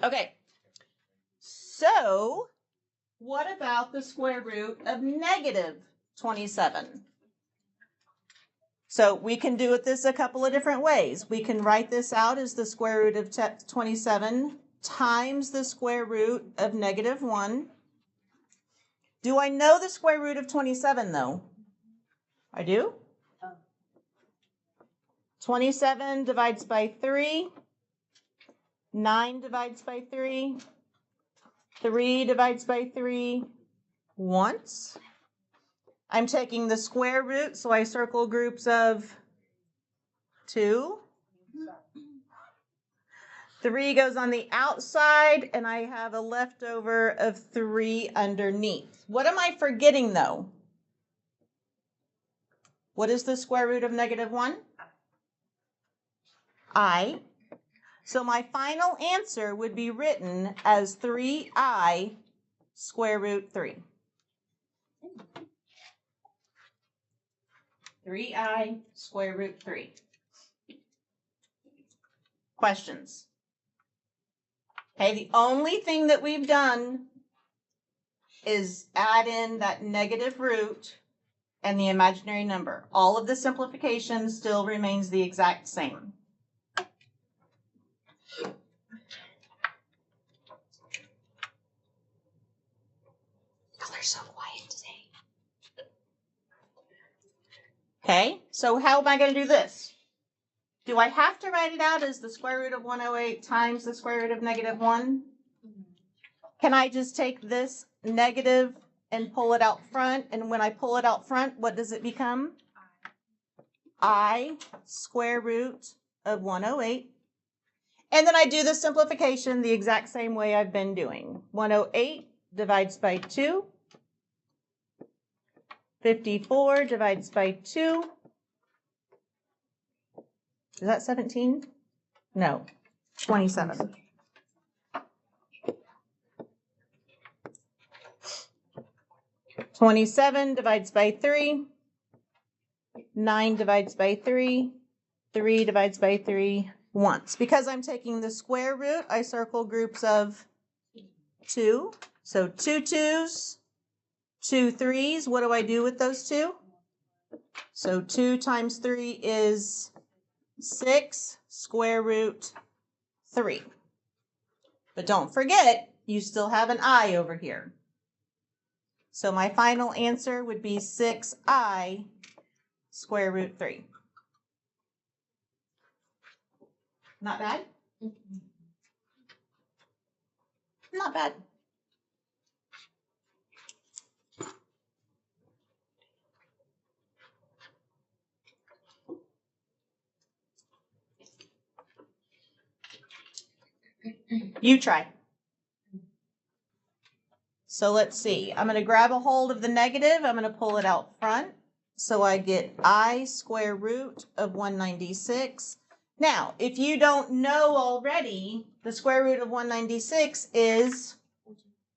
Okay. So, what about the square root of negative 27? So we can do this a couple of different ways. We can write this out as the square root of 27 times the square root of negative 1. Do I know the square root of 27 though? I do? 27 divides by 3. 9 divides by 3. 3 divides by 3 once. I'm taking the square root, so I circle groups of 2. 3 goes on the outside, and I have a leftover of 3 underneath. What am I forgetting, though? What is the square root of negative 1? I. So my final answer would be written as 3i square root 3. 3i square root 3. Questions? Okay, the only thing that we've done is add in that negative root and the imaginary number. All of the simplification still remains the exact same. Y'all are so quiet today. Okay, so how am I going to do this? Do I have to write it out as the square root of 108 times the square root of negative 1? Can I just take this negative and pull it out front? And when I pull it out front, what does it become? I square root of 108. And then I do the simplification the exact same way I've been doing. 108 divides by 2. 54 divides by 2. Is that 17? No, 27. (27) divides by 3. 9 divides by 3. 3 divides by 3 once. Because I'm taking the square root, I circle groups of 2. So 2 2s, 2 3s. What do I do with those 2? So 2 times 3 is 6 square root 3. But don't forget, you still have an I over here. So my final answer would be 6i square root 3. Not bad? Not bad. You try. So let's see. I'm going to grab a hold of the negative. I'm going to pull it out front. So I get I square root of 196. Now, if you don't know already, the square root of 196 is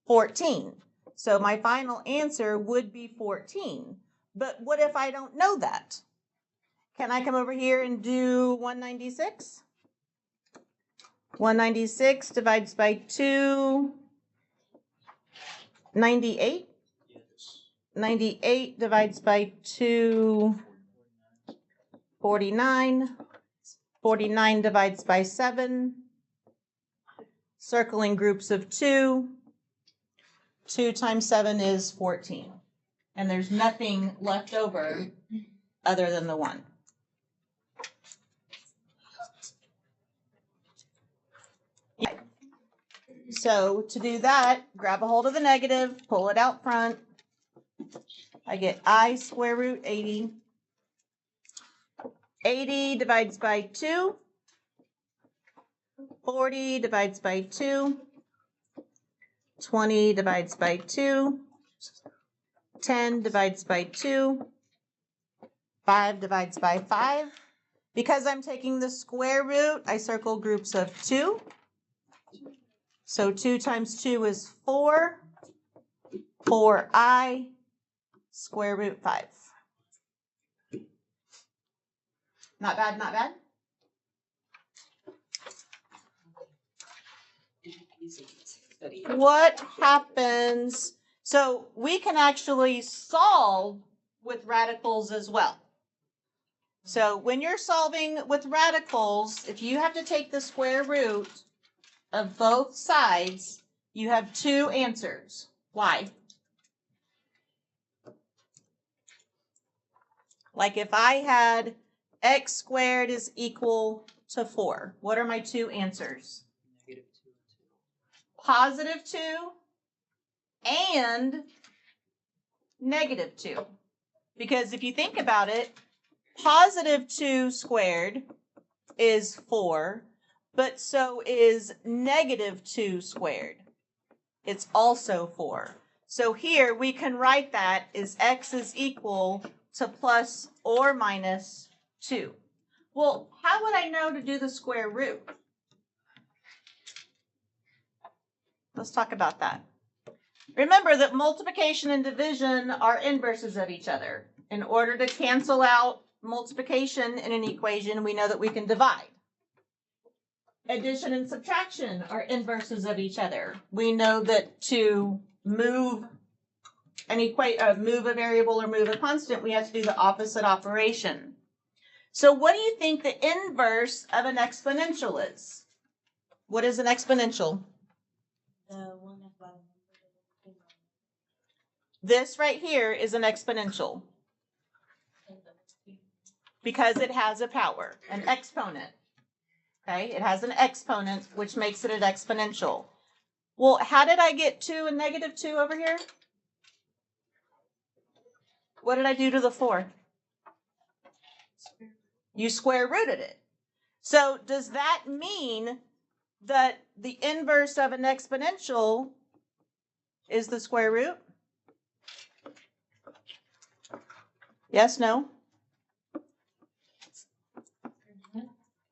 14. So my final answer would be 14. But what if I don't know that? Can I come over here and do 196? 196 divides by 2, 98. 98 divides by 2, 49. 49 divides by 7. Circling groups of 2. 2 times 7 is 14. And there's nothing left over other than the 1. So to do that, grab a hold of the negative, pull it out front. I get I square root 80. 80 divides by 2. 40 divides by 2. 20 divides by 2. 10 divides by 2. 5 divides by 5. Because I'm taking the square root, I circle groups of 2. So 2 times 2 is 4. 4i square root 5. Not bad, not bad. what happens? So we can actually solve with radicals as well. So when you're solving with radicals, if you have to take the square root of both sides, you have two answers. Why? Like if I had x squared is equal to 4, what are my two answers? Positive 2 and negative 2. Because if you think about it, positive 2 squared is 4, but so is negative 2 squared. It's also 4. So here we can write that as x is equal to plus or minus 2. Well, how would I know to do the square root? Let's talk about that. Remember that multiplication and division are inverses of each other. In order to cancel out multiplication in an equation, we know that we can divide. Addition and subtraction are inverses of each other. We know that to move move a variable or move a constant, we have to do the opposite operation. So what do you think the inverse of an exponential is? What is an exponential? This right here is an exponential because it has a power, an exponent. Okay, it has an exponent, which makes it an exponential. Well, how did I get 2 and negative 2 over here? What did I do to the 4? You square rooted it. So does that mean that the inverse of an exponential is the square root? Yes, no?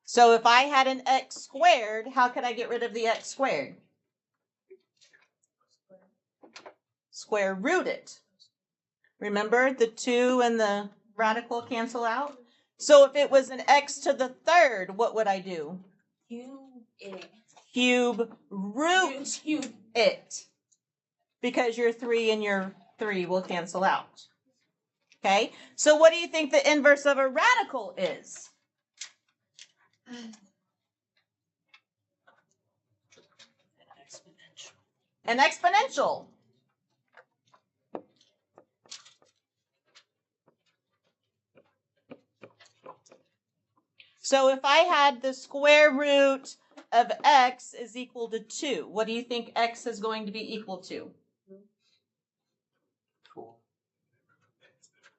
So if I had an x squared, how could I get rid of the x squared? Square root it. Remember, the 2 and the radical cancel out? So if it was an x to the third, what would I do? Cube root it. Because your 3 and your 3 will cancel out. Okay, so what do you think the inverse of a radical is? An exponential. So if I had the square root of x is equal to 2, what do you think x is going to be equal to? 4.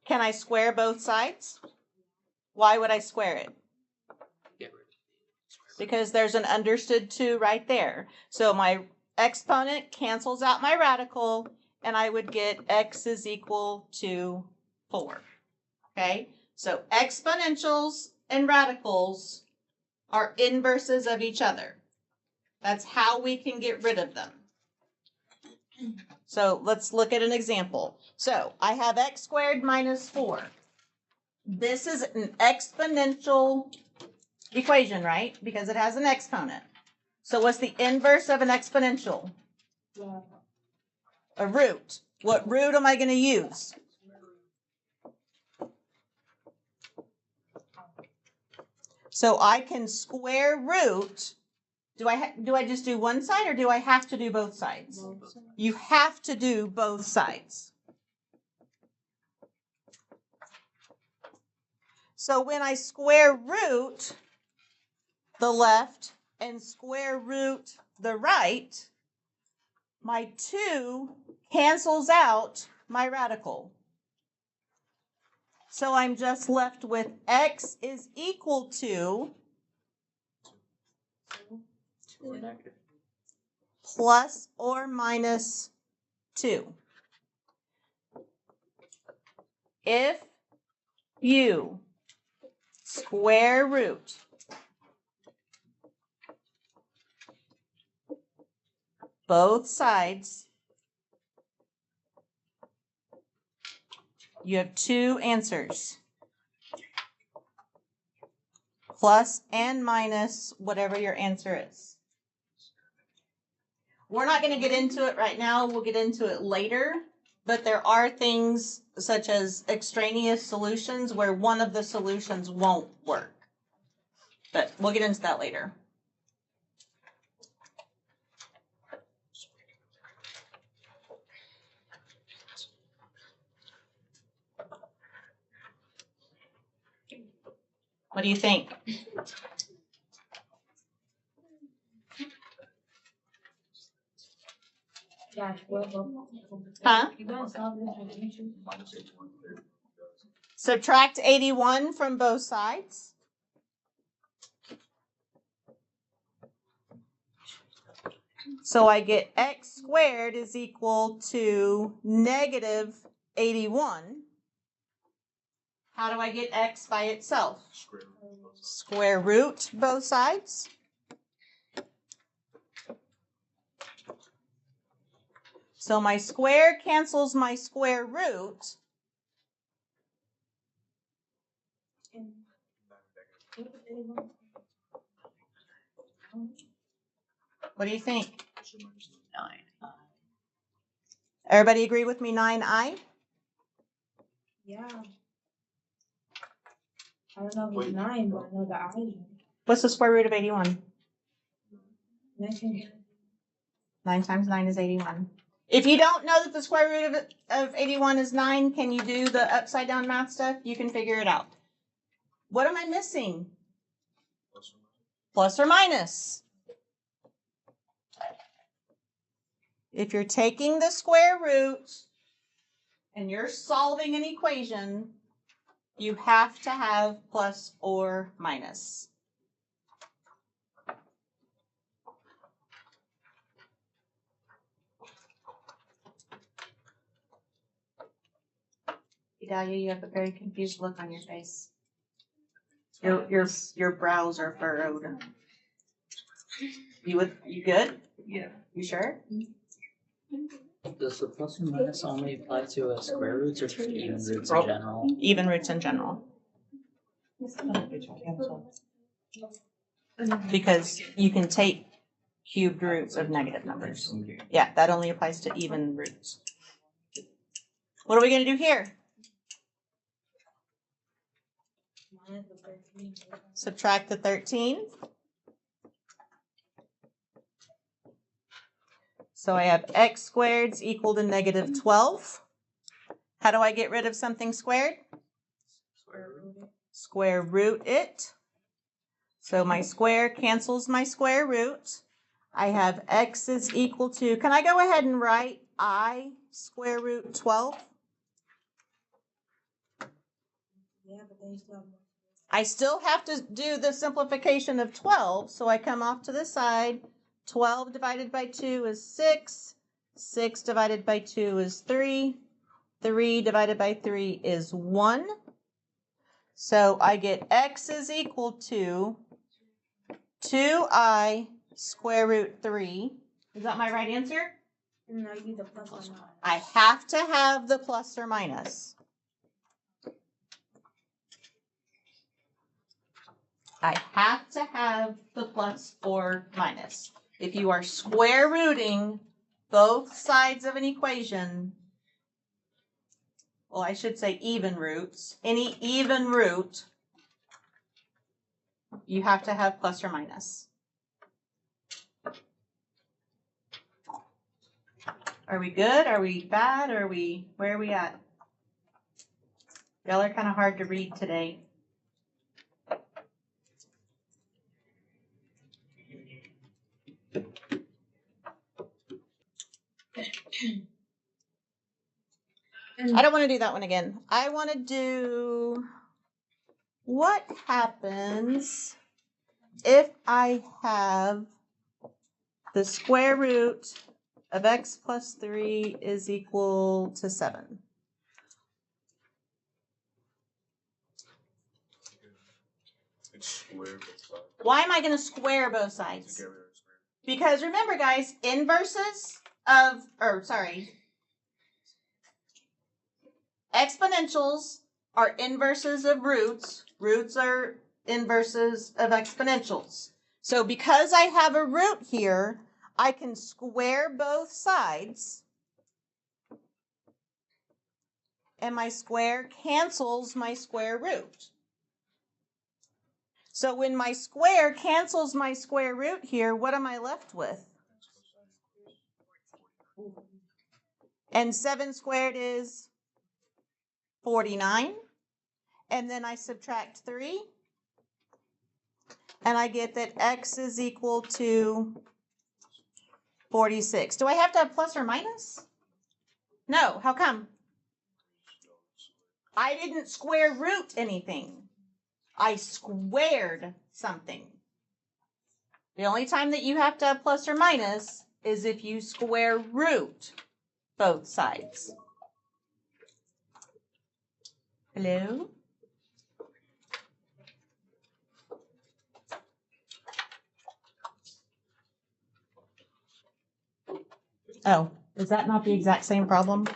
Can I square both sides? Why would I square it? Because there's an understood 2 right there. So my exponent cancels out my radical, and I would get x is equal to 4. Okay, so exponentials and radicals are inverses of each other. That's how we can get rid of them. So let's look at an example. So I have x squared minus 4. This is an exponential equation, right? Because it has an exponent. So what's the inverse of an exponential? A root. What root am I going to use? So I can square root. Do I just do one side, or do I have to do both sides? You have to do both sides. So when I square root the left and square root the right, my 2 cancels out my radical. So I'm just left with x is equal to plus or minus 2. If you square root both sides, you have 2 answers. Plus and minus whatever your answer is. We're not going to get into it right now. We'll get into it later. But there are things such as extraneous solutions where one of the solutions won't work. But we'll get into that later. What do you think? Huh? Subtract 81 from both sides. So I get x squared is equal to negative 81. How do I get x by itself? Square root both sides. So my square cancels my square root. What do you think? 9. Everybody agree with me, 9i? Yeah. I don't know if it's 9, but I know the I. What's the square root of 81? 9. 9 times 9 is 81. If you don't know that the square root of 81 is 9, can you do the upside down math stuff? You can figure it out. What am I missing? Plus or minus. If you're taking the square root and you're solving an equation, you have to have plus or minus. Idalia, you have a very confused look on your face. Your brows are furrowed. You good? Yeah. You sure? Does the plus or minus only apply to square roots or to even roots in general? Even roots in general. Because you can take cubed roots of negative numbers. Yeah, that only applies to even roots. What are we going to do here? Subtract the 13. So I have x squared is equal to negative 12. How do I get rid of something squared? Square root it. So my square cancels my square root. I have x is equal to, can I go ahead and write I square root 12? Yeah, but then you still have more. I still have to do the simplification of 12, so I come off to the side. 12 divided by 2 is 6. 6 divided by 2 is 3. 3 divided by 3 is 1. So I get x is equal to 2i square root 3. Is that my right answer? No, you need the plus or minus. I have to have the plus or minus. I have to have the plus or minus. If you are square rooting both sides of an equation, well, I should say even roots, any even root, you have to have plus or minus. Are we good? Are we bad? Where are we at? Y'all are kind of hard to read today. I don't want to do that one again. I want to do what happens if I have the square root of x plus 3 is equal to 7. Why am I going to square both sides? Because remember, guys, exponentials are inverses of roots. Roots are inverses of exponentials. So because I have a root here, I can square both sides. And my square cancels my square root. So when my square cancels my square root here, what am I left with? And 7 squared is 49. And then I subtract 3. And I get that x is equal to 46. Do I have to have plus or minus? No. How come? I didn't square root anything. I squared something. The only time that you have to have plus or minus is if you square root both sides. Hello? Oh, is that not the exact same problem?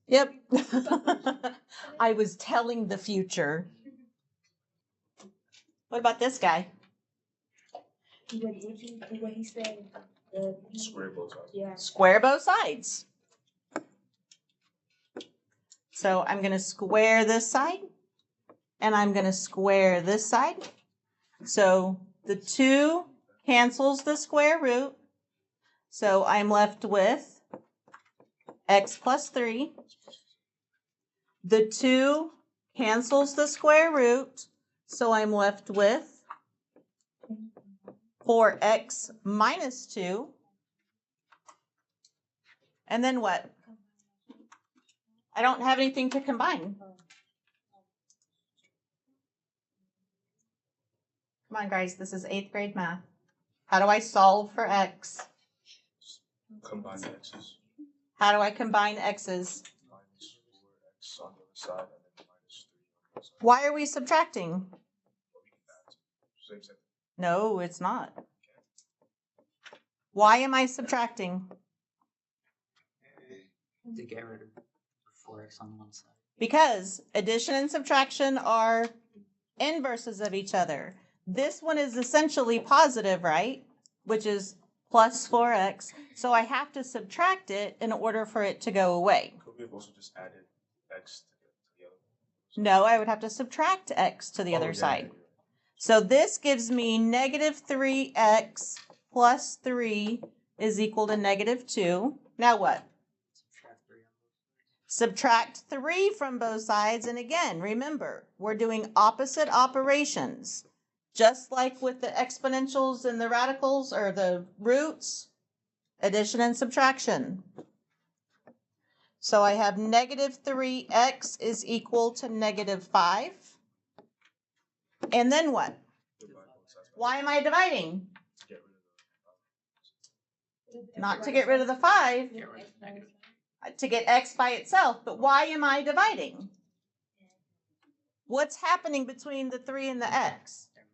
Yep. I was telling the future. What about this guy? What he said. Square both sides. Yeah. Square both sides. So I'm going to square this side, and I'm going to square this side. So the 2 cancels the square root. So I'm left with x plus 3. The 2 cancels the square root. So I'm left with 4x minus 2. And then what? I don't have anything to combine. Come on, guys. This is 8th grade math. How do I solve for x? Combine the x's. How do I combine x's? Minus 4x on the other side and then minus 3 on the other side. Why are we subtracting? Well, we can add. Same thing. No, it's not. Why am I subtracting? To get rid of 4x on one side. Because addition and subtraction are inverses of each other. This one is essentially positive, right? Which is plus 4x. So I have to subtract it in order for it to go away. Could we have also just added x to the other one? No, I would have to subtract x to the Oh, other yeah, side. yeah. So this gives me negative 3x plus 3 is equal to negative 2. Now what? Subtract 3 on both sides. Subtract 3 from both sides. And again, remember, we're doing opposite operations. Just like with the exponentials and the radicals or the roots, addition and subtraction. So I have negative 3x is equal to negative 5. And then what? Divide both sides by Why am I dividing? to get rid of the Not to get rid of the 5, Get rid of negative. to get x by itself. But why am I dividing? What's happening between the 3 and the x? They're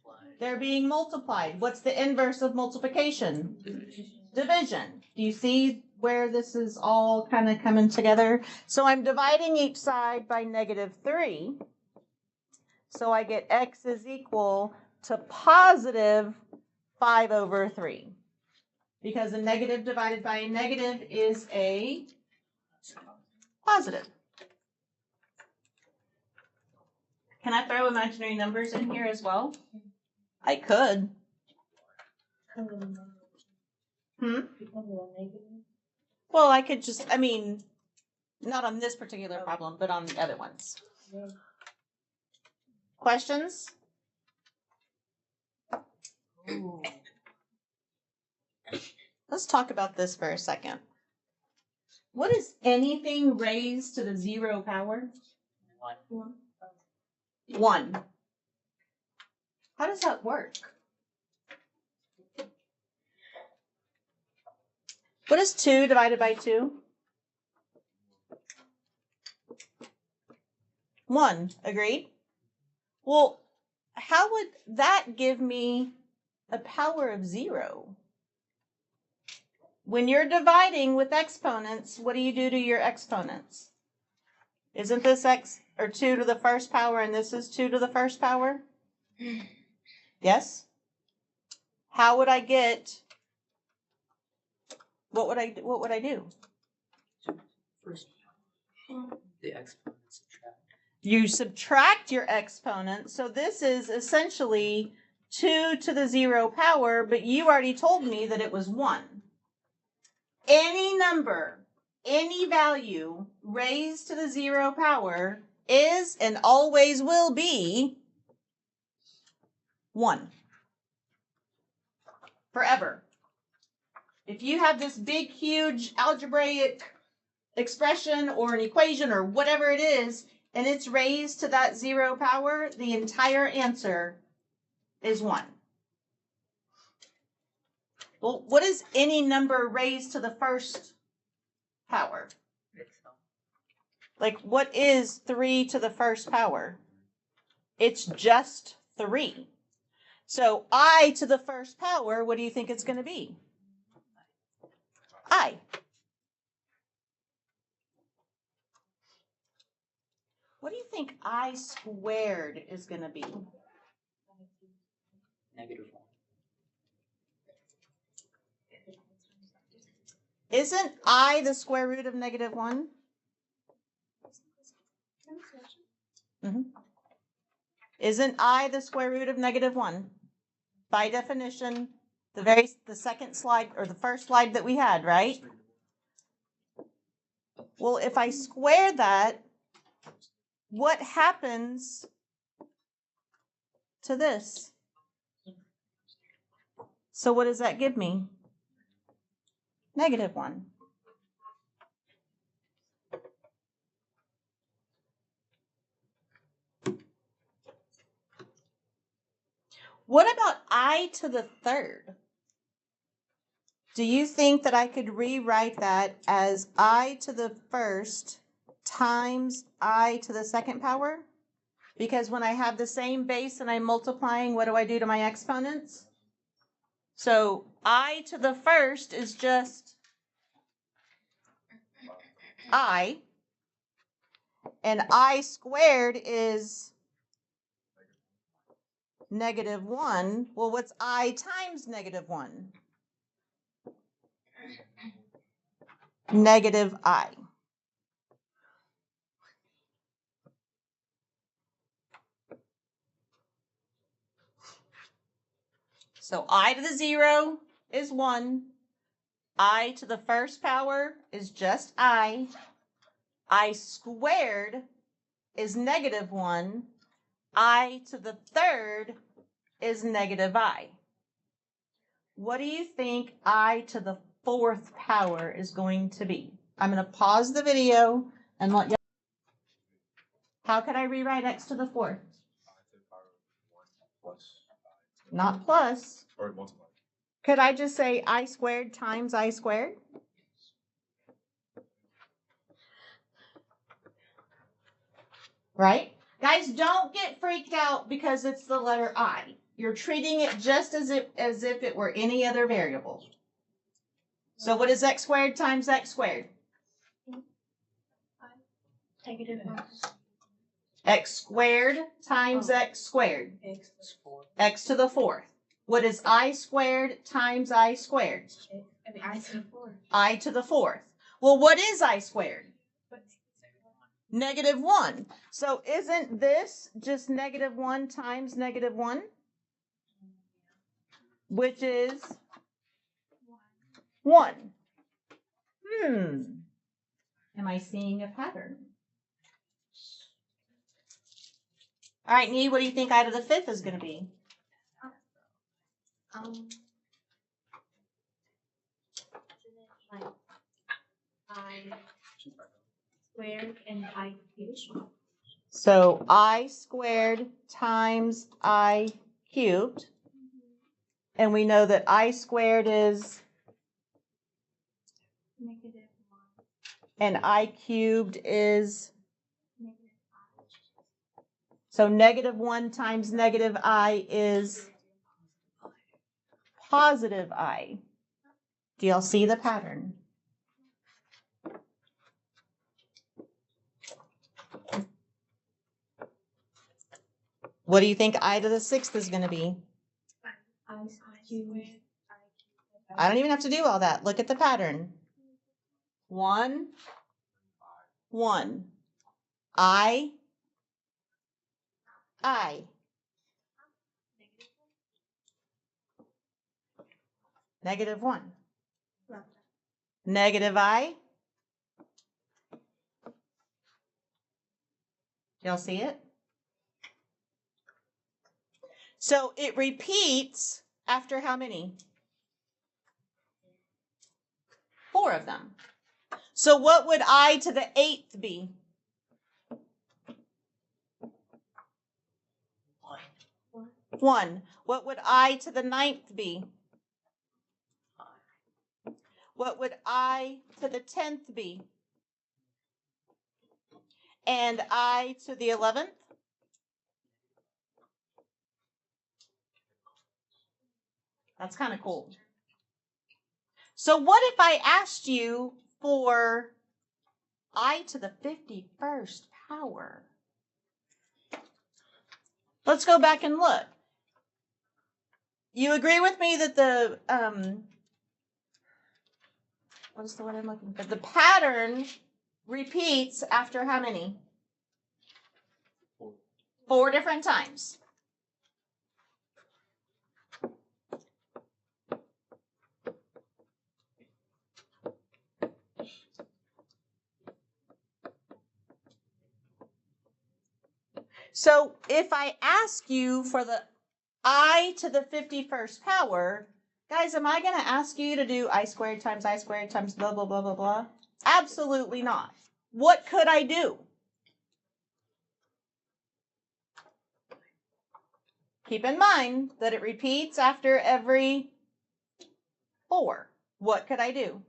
multiplied. They're being multiplied. What's the inverse of multiplication? Division. Do you see where this is all kind of coming together? So I'm dividing each side by negative 3. So I get x is equal to positive 5 over 3. Because a negative divided by a negative is a positive. Can I throw imaginary numbers in here as well? I could. Well, I could just, I mean, not on this particular problem, but on the other ones. Questions? Ooh. Let's talk about this for a second. What is anything raised to the 0 power? 1. 1. How does that work? What is 2 divided by 2? 1. Agreed? Well, how would that give me a power of 0? When you're dividing with exponents, what do you do to your exponents? Isn't this x or 2 to the first power and this is 2 to the first power? Yes? how would I get, what would I do? First, the exponent subtract. You subtract your exponent, so this is essentially 2 to the 0 power, but you already told me that it was 1. Any number, any value raised to the 0 power is and always will be 1. Forever. If you have this big, huge algebraic expression or an equation or whatever it is, and it's raised to that 0 power, the entire answer is 1. Well, what is any number raised to the first power? Like, what is 3 to the first power? It's just 3. So I to the first power, what do you think it's going to be? I. What do you think I squared is going to be? -1. Isn't I the square root of -1? Mm-hmm. Isn't I the square root of -1? By definition, the second slide or the first slide that we had, right? Well, if I square that, what happens to this? So what does that give me? -1. What about I to the third? Do you think that I could rewrite that as I to the first times I to the second power? Because when I have the same base and I'm multiplying, what do I do to my exponents? So I to the first is just I, and I squared is -1. Well, what's I times -1? -I. So I to the 0 is 1. I to the first power is just I. I squared is -1. I to the third is -I. What do you think I to the fourth power is going to be? I'm going to pause the video and let you. How could I rewrite x to the fourth? Not plus. Or multiply. Could I just say I squared times I squared? Right? Guys, don't get freaked out because it's the letter I. You're treating it just as if it were any other variable. So what is x squared times x squared? -1. X squared times x squared. Four. X to the fourth. What is I squared times I squared? I to the 4. I to the fourth. Well, what is I squared? -1. So isn't this just -1 times -1? Which is 1. Am I seeing a pattern? All right, Nee, what do you think I to the fifth is going to be? I squared and I cubed. So I squared times I cubed. And we know that I squared is, -1. and I cubed is, so -1 times -I is positive I. Do y'all see the pattern? What do you think I to the sixth is going to be? cubed. I don't even have to do all that. Look at the pattern. 1, 1. I. -1. Negative I. Y'all see it? So it repeats after how many? 4 of them. So what would I to the 8th be? 1. What would I to the 9th be? What would I to the 10th be? And I to the 11th? That's kind of cool. So what if I asked you for I to the 51st power? Let's go back and look. You agree with me that the, what is the word I'm looking for? The pattern repeats after how many? 4 different times. So if I ask you for the I to the 51st power, guys, am I going to ask you to do I squared times blah, blah, blah, blah, blah? Absolutely not. What could I do? Keep in mind that it repeats after every 4. What could I do?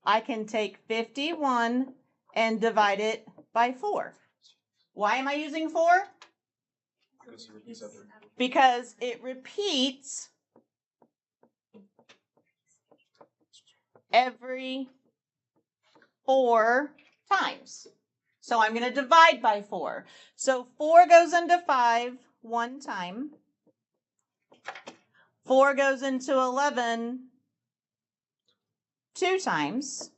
I can take 51 and divide it by 4. Why am I using 4? Because it repeats every 4 times. So I'm going to divide by 4. So 4 goes into 5 one time. 4 goes into 11 2 times.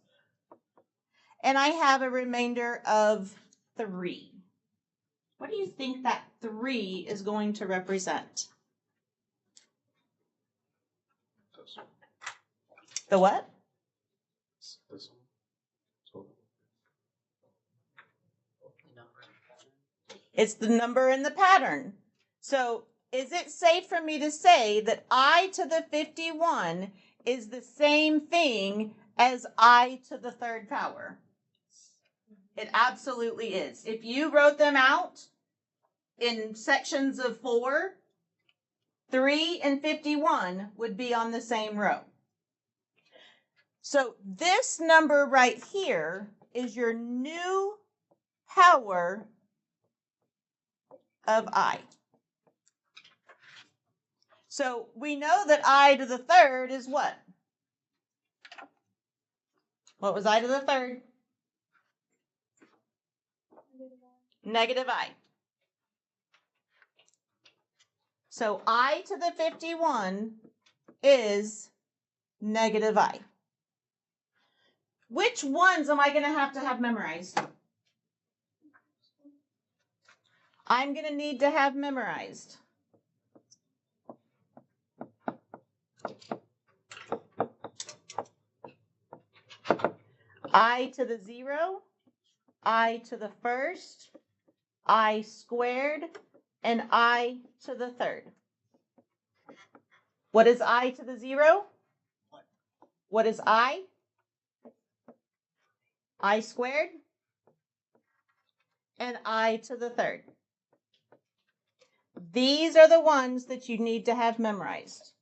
And I have a remainder of 3. What do you think that 3 is going to represent? The what? It's the number in the pattern. So is it safe for me to say that I to the 51 is the same thing as I to the 3rd power? It absolutely is. If you wrote them out in sections of 4, 3 and 51 would be on the same row. So this number right here is your new power of I. So we know that I to the 3rd is what? What was I to the 3rd? Negative I. So I to the 51 is negative I. Which ones am I going to have memorized? I'm going to need to have memorized. I to the 0, I to the 1st, I squared, and I to the 3rd. What is I to the 0? What is I? I squared and I to the 3rd. These are the ones that you need to have memorized.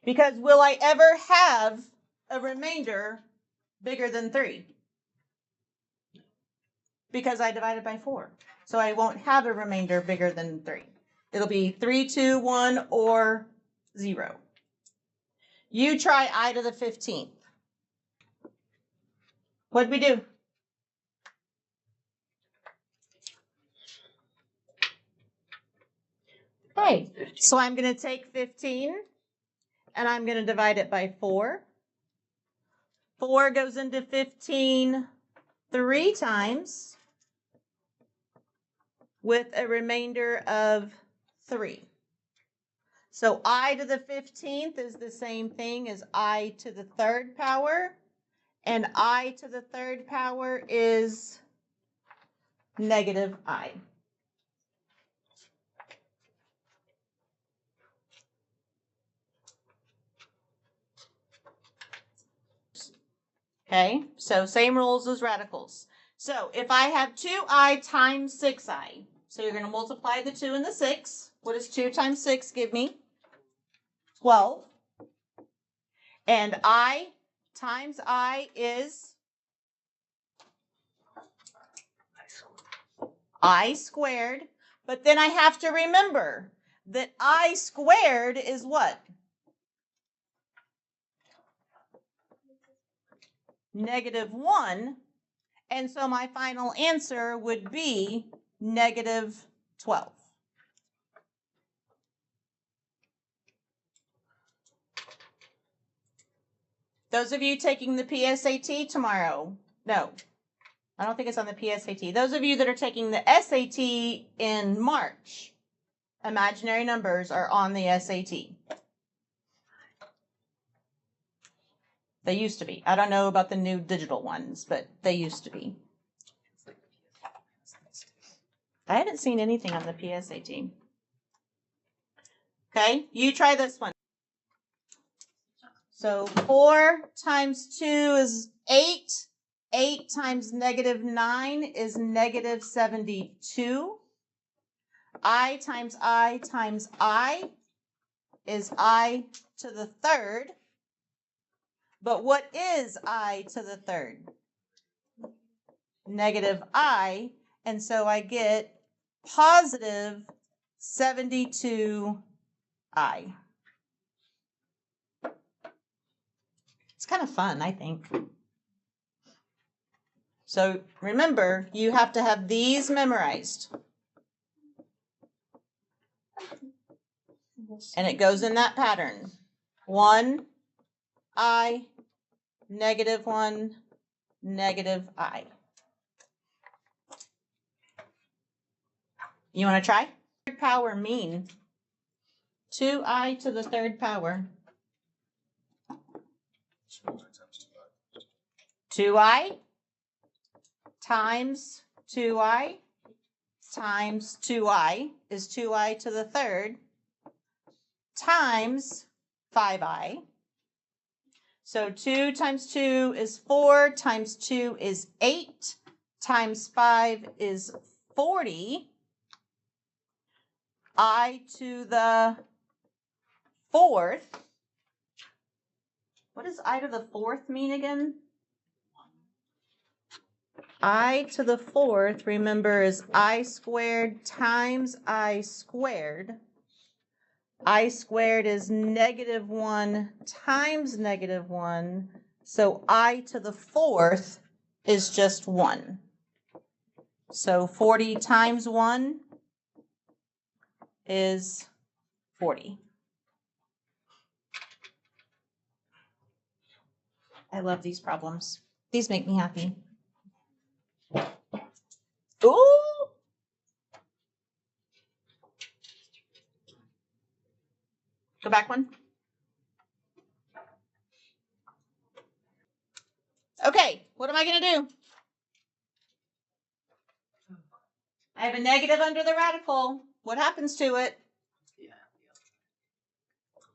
Because will I ever have a remainder bigger than 3? Because I divided by 4. So I won't have a remainder bigger than 3. It'll be 3, 2, 1, or 0. You try I to the 15th. What'd we do? Okay, 15. so I'm going to take 15 and I'm going to divide it by 4. 4 goes into 15 3 times with a remainder of 3. So I to the 15th is the same thing as I to the 3rd power, and I to the 3rd power is negative I. Okay, so same rules as radicals. So if I have 2i times 6i, so you're going to multiply the 2 and the 6. What does 2 times 6 give me? 12. And I times I is I squared. But then I have to remember that I squared is what? Negative 1. And so my final answer would be negative 12. Those of you taking the PSAT tomorrow, no, I don't think it's on the PSAT. Those of you that are taking the SAT in March, imaginary numbers are on the SAT. They used to be. I don't know about the new digital ones, but they used to be. I haven't seen anything on the PSAT. Okay, you try this one. So 4 times 2 is 8. 8 times negative 9 is negative 72. I times I times I is I to the 3rd. But what is I to the 3rd? Negative I. And so I get positive 72I. It's kind of fun, I think. So remember, you have to have these memorized. And it goes in that pattern. 1, I, negative 1, negative I. You want to try? Third power mean 2i to the 3rd power. 2i times 2i times 2i is 2i to the 3rd times 5i. So 2 times 2 is 4 times 2 is 8 times 5 is 40. I to the 4th. What does I to the 4th mean again? I to the 4th, remember, is I squared times I squared. I squared is negative 1 times negative 1. So I to the 4th is just 1. So 40 times 1 is 40. I love these problems. These make me happy. Ooh! Go back one. Okay, what am I going to do? I have a negative under the radical. What happens to it? Yeah.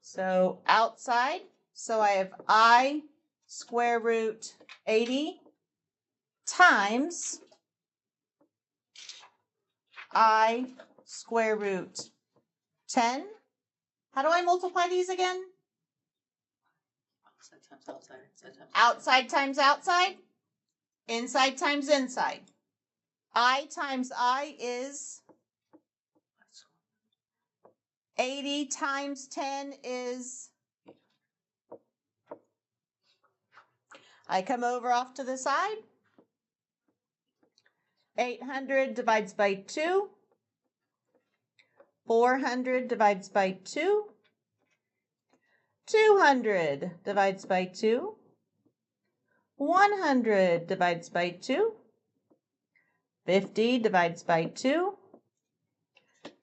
So outside, so I have I square root 80 times I square root 10. How do I multiply these again? Outside times outside. Outside times outside. Inside times inside. I times I is 80 times 10 is, I come over off to the side. 800 divides by 2. 400 divides by 2. 200 divides by 2. 100 divides by 2. 50 divides by 2.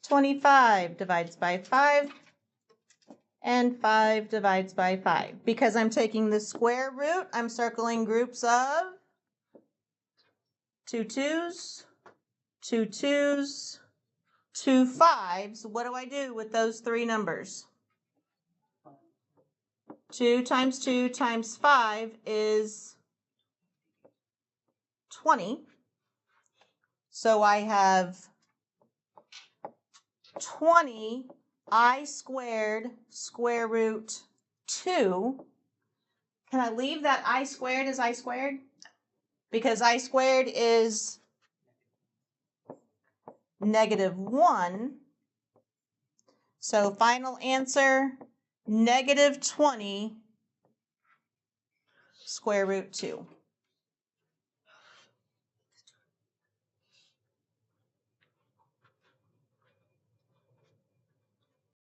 25 divides by 5. And 5 divides by 5. Because I'm taking the square root, I'm circling groups of 2 2s, 2 2s, 2 5s. What do I do with those three numbers? 2 times 2 times 5 is 20. So I have 20 I squared square root 2. Can I leave that I squared as I squared? Because I squared is -1. So final answer, -20 square root 2.